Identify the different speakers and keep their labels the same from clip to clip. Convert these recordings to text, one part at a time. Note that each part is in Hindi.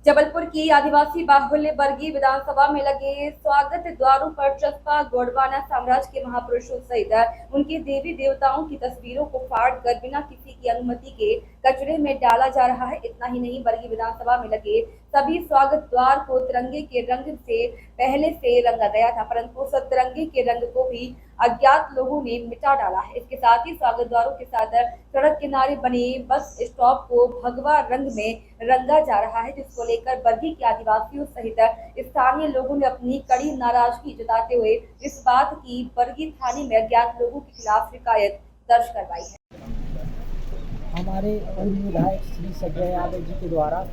Speaker 1: जबलपुर की आदिवासी बाहुल्य वर्गीय विधानसभा में लगे स्वागत द्वारों पर चस्पा गोंडवाना साम्राज्य के महापुरुषों सहित उनके देवी देवताओं की तस्वीरों को फाड़कर बिना किसी की अनुमति के कचरे में डाला जा रहा है। इतना ही नहीं, वर्गीय विधानसभा में लगे सभी स्वागत द्वार को तिरंगे के रंग से पहले से रंगा गया था, परंतु उस तिरंगे के रंग को भी अज्ञात लोगों ने मिटा डाला है। इसके साथ ही स्वागत द्वारों के साथ सड़क किनारे बने बस स्टॉप को भगवा रंग में रंगा जा रहा है, जिसको लेकर बरगी के आदिवासियों सहित स्थानीय लोगों ने अपनी कड़ी नाराजगी जताते हुए इस बात की बरगी थाने में अज्ञात लोगों के खिलाफ शिकायत दर्ज करवाई है।
Speaker 2: हमारे पूर्व विधायक श्री संजय यादव जी के द्वारा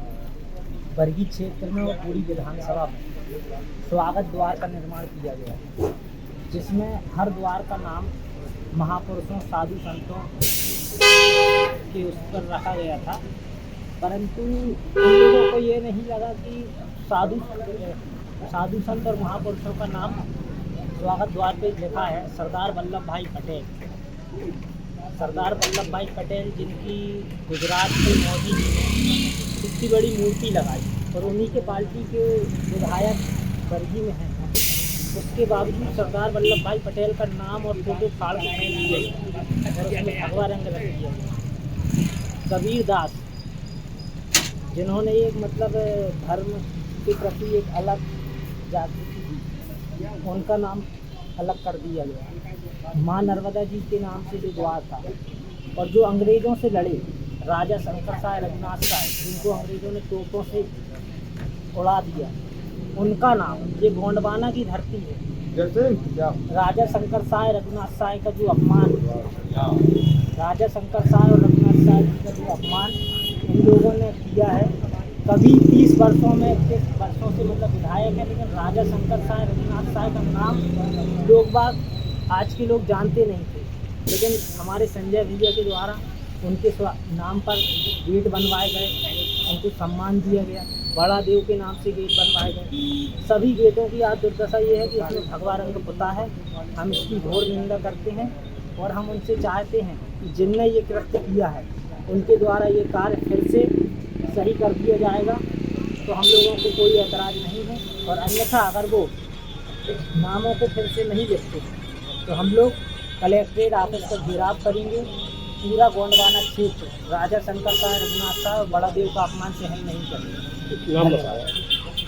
Speaker 2: बरगी क्षेत्र में और पूरी विधानसभा में स्वागत द्वार का निर्माण किया गया है, जिसमें हर द्वार का नाम महापुरुषों साधु संतों के उस पर रखा गया था। परंतु उन लोगों को ये नहीं लगा कि साधु संत और महापुरुषों का नाम स्वागत द्वार पे लिखा है सरदार वल्लभ भाई पटेल। सरदार वल्लभ भाई पटेल जिनकी गुजरात के मोदी जी ने इतनी बड़ी मूर्ति लगाई और उन्हीं के पार्टी के विधायक बरगी में हैं, उसके बावजूद सरदार वल्लभ भाई पटेल का नाम और फोटो फाड़ के फेंक दी गई और उसमें भगवा रंग रख दिया गया। कबीर दास जिन्होंने एक धर्म के प्रति एक अलग जागृति दी, उनका नाम अलग कर दिया गया। माँ नर्मदा जी के नाम से जो द्वार था और जो अंग्रेज़ों से लड़े राजा शंकर साय रघुनाथ साय, जिनको अंग्रेज़ों ने तोपों से उड़ा दिया, उनका नाम, ये गोंडवाना की धरती है। राजा शंकर साय रघुनाथ साय का जो अपमान, राजा शंकर साय और रघुनाथ साय जी का जो अपमान इन लोगों ने किया है, कभी 30 वर्षों से विधायक है, लेकिन राजा शंकर साय रघुनाथ साय का नाम लोग बाग आज के लोग जानते नहीं थे। लेकिन हमारे संजय भैया के द्वारा उनके नाम पर गेट बनवाए गए, उनको सम्मान दिया गया, बड़ा देव के नाम से गेट बनवाए गए। सभी गेटों की आज दुर्दशा ये है कि इसमें भगवा रंग पुता है। हम इसकी घोर निंदा करते हैं और हम उनसे चाहते हैं कि जिनने ये कृत्य किया है उनके द्वारा ये कार्य फिर से सही कर दिया जाएगा, तो हम लोगों को कोई ऐतराज़ नहीं है। और अन्यथा अगर वो नामों को फिर से नहीं लिखते तो हम लोग कलेक्ट्रेट ऑफिस का घेराव करेंगे। पूरा गोंडवाना क्षेत्र राजा शंकर साय रघुनाथ साय और बड़ा देव का अपमान सहन नहीं करेंगे।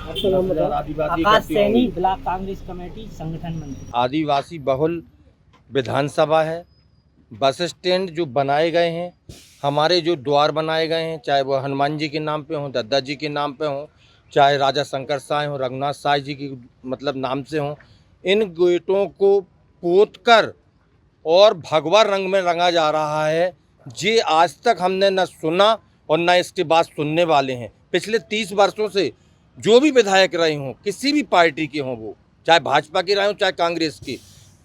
Speaker 3: आपका नाम बताओ।
Speaker 2: आकाश सैनी, ब्लॉक कांग्रेस कमेटी संगठन मंत्री।
Speaker 3: आदिवासी बहुल विधानसभा है। बस स्टैंड जो बनाए गए हैं, हमारे जो द्वार बनाए गए हैं, चाहे वो हनुमान जी के नाम पे हों, दद्दा जी के नाम पे हों, चाहे राजा शंकर साय हों, रघुनाथ साय जी की नाम से हों, इन गेटों को पोतकर और भगवा रंग में रंगा जा रहा है। ये आज तक हमने न सुना और न इसके बाद सुनने वाले हैं। पिछले 30 वर्षों से जो भी विधायक रहे हों, किसी भी पार्टी के हों, वो चाहे भाजपा के रहे हों चाहे कांग्रेस के,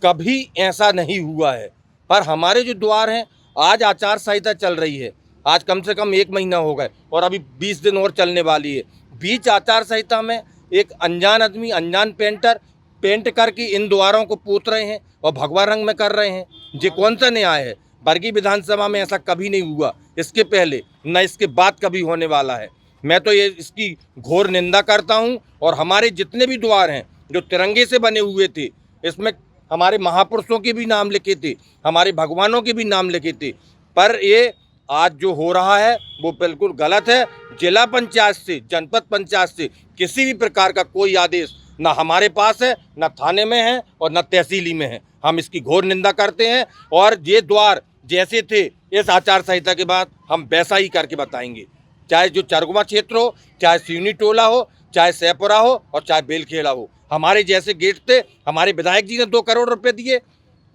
Speaker 3: कभी ऐसा नहीं हुआ है। पर हमारे जो द्वार हैं, आज आचार संहिता चल रही है, आज कम से कम 1 महीना हो गए और अभी 20 दिन और चलने वाली है। बीच आचार संहिता में एक अनजान आदमी, अनजान पेंटर पेंट करके इन द्वारों को पोत रहे हैं और भगवा रंग में कर रहे हैं। ये कौन सा न्याय है? बरगी विधानसभा में ऐसा कभी नहीं हुआ, इसके पहले न इसके बाद कभी होने वाला है। मैं तो ये इसकी घोर निंदा करता हूँ। और हमारे जितने भी द्वार हैं जो तिरंगे से बने हुए थे, इसमें हमारे महापुरुषों के भी नाम लिखे थे, हमारे भगवानों के भी नाम लिखे थे, पर ये आज जो हो रहा है वो बिल्कुल गलत है। जिला पंचायत से, जनपद पंचायत से किसी भी प्रकार का कोई आदेश ना हमारे पास है, ना थाने में है और ना तहसीली में है। हम इसकी घोर निंदा करते हैं और ये द्वार जैसे थे इस आचार संहिता के बाद हम वैसा ही करके बताएंगे, चाहे जो चरगुमा क्षेत्र हो, चाहे सिवनी टोला हो, चाहे सैपुरा हो और चाहे बेलखेड़ा हो। हमारे जैसे गेट थे, हमारे विधायक जी ने 2 करोड़ रुपए दिए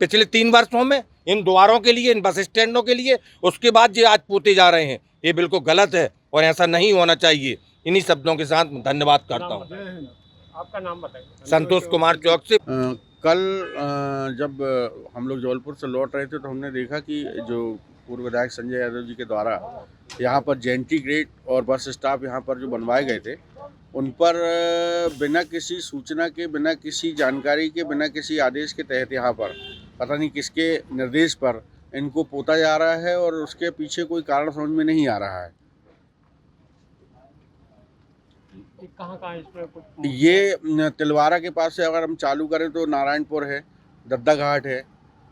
Speaker 3: पिछले 3 वर्षों में इन द्वारों के लिए, इन बस स्टैंडों के लिए। उसके बाद ये आज पोते जा रहे हैं, ये बिल्कुल गलत है और ऐसा नहीं होना चाहिए। इन्हीं शब्दों के साथ धन्यवाद करता हूँ।
Speaker 4: आपका नाम बताइए।
Speaker 3: संतोष कुमार चौक से।
Speaker 5: कल जब हम लोग जबलपुर से लौट रहे थे तो हमने देखा कि जो पूर्व विधायक संजय यादव जी के द्वारा यहाँ पर जेंटी गेट और बस स्टॉप यहाँ पर जो बनवाए गए थे, उन पर बिना किसी सूचना के, बिना किसी जानकारी के, बिना किसी आदेश के तहत यहाँ पर पता नहीं किसके निर्देश पर इनको पोता जा रहा है और उसके पीछे कोई कारण समझ में नहीं आ रहा है।
Speaker 4: कि कहाँ इसमें कुछ
Speaker 5: ये तिलवारा के पास से अगर हम चालू करें तो नारायणपुर है, दद्दा घाट है,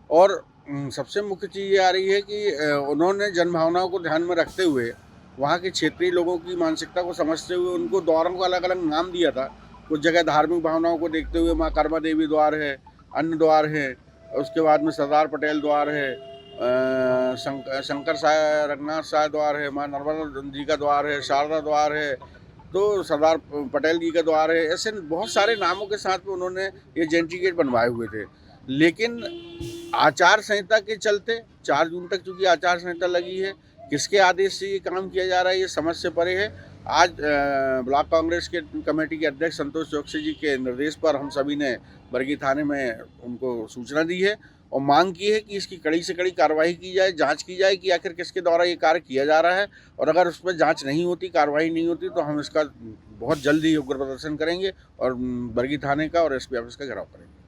Speaker 5: और सबसे मुख्य चीज़ ये आ रही है कि उन्होंने जनभावनाओं को ध्यान में रखते हुए, वहाँ के क्षेत्रीय लोगों की मानसिकता को समझते हुए उनको द्वारों को अलग अलग नाम दिया था। कुछ जगह धार्मिक भावनाओं को देखते हुए माँ कर्मा देवी द्वार है, अन्य द्वार है, उसके बाद में सरदार पटेल द्वार है, शंकर साय रघुनाथ साय द्वार है, माँ नर्मदा जी का द्वार है, शारदा द्वार है, तो सरदार पटेल जी का द्वार है। ऐसे बहुत सारे नामों के साथ में उन्होंने ये जेंट्री गेट बनवाए हुए थे। लेकिन आचार संहिता के चलते 4 जून तक चूँकि आचार संहिता लगी है, किसके आदेश से ये काम किया जा रहा है ये समझ से परे है। आज ब्लॉक कांग्रेस के कमेटी के अध्यक्ष संतोष चौकसी जी के निर्देश पर हम सभी ने बरगी थाने में उनको सूचना दी है और मांग की है कि इसकी कड़ी से कड़ी कार्रवाई की जाए, जांच की जाए कि आखिर किसके द्वारा ये कार्य किया जा रहा है, और अगर उस पर जांच नहीं होती, कार्रवाई नहीं होती, तो हम इसका बहुत जल्दी उग्र प्रदर्शन करेंगे और बरगी थाने का और एसपी ऑफिस का घेराव करेंगे।